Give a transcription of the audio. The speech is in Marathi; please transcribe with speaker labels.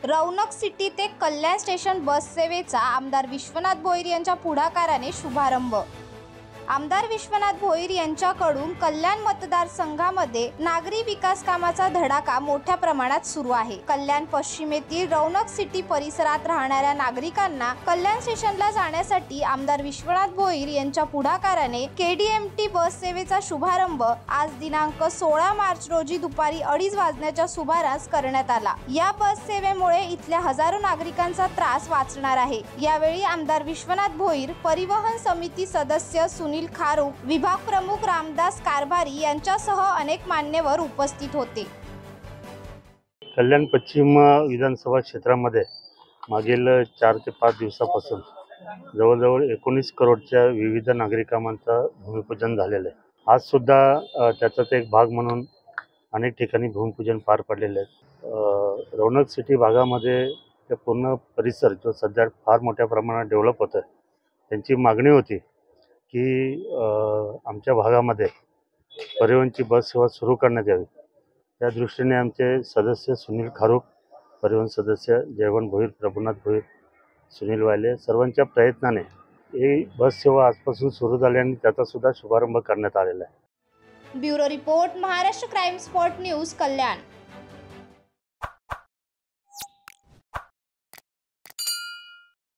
Speaker 1: रौनक सिटी ते कल्याण स्टेशन बस सेवेचा आमदार विश्वनाथ भोईर यांच्या पुढाकाराने शुभारंभ। आमदार विश्वनाथ भोईर यांच्याकडून कल्याण मतदारसंघामध्ये नागरी विकास कामाचा धडाका मोठ्या प्रमाणात सुरू आहे। कल्याण पश्चिमेतील रौनक सिटी परिसरात राहणाऱ्या नागरिकांना कल्याण स्टेशनला जाण्यासाठी आमदार विश्वनाथ भोईर यांच्या पुढाकाराने केडीएमटी बस सेवेचा शुभारंभ आज दिनांक 16 मार्च रोजी दुपारी 2:30 वाजण्याच्या सुमारास करण्यात आला। या बस सेवेमुळे इथल्या हजारो नागरिकांचा त्रास वाचणार आहे। यावेळी आमदार विश्वनाथ भोईर, परिवहन समिती सदस्य सुनील खारूक, विभाग प्रमुख रामदास कारभारी यांच्यासह अनेक मान्यवर उपस्थित होते।
Speaker 2: कल्याण पश्चिम विधानसभा क्षेत्रामध्ये मागील 4 ते 5 दिवसापासून जवळजवळ 19 करोडच्या विविध नागरिकांचं भूमिपूजन झालेलं आहे। आज सुद्धा त्याचाच एक भाग म्हणून अनेक ठिकाणी भूमिपूजन पार पडलेले आहे। रौनक सिटी भागामध्ये ते पूर्ण परिसर जो सध्या फार मोठ्या प्रमाणात डेव्हलप होत आहे, त्यांची मागणी होती की आमच्या भागामध्ये परिवहनची बस सेवा सुरू करण्यात यावी। त्या दृष्टीने आमचे सदस्य सुनील खारूक, परिवहन सदस्य जयवंत भोईर, प्रभुनाथ भोईर, सुनील वायले सर्वांच्या प्रयत्नाने ही बस सेवा आजपासून सुरू झाली आणि त्याचा सुद्धा शुभारंभ करण्यात आलेला आहे।
Speaker 1: Bureau report, Maharashtra crime spot news, कल्याण।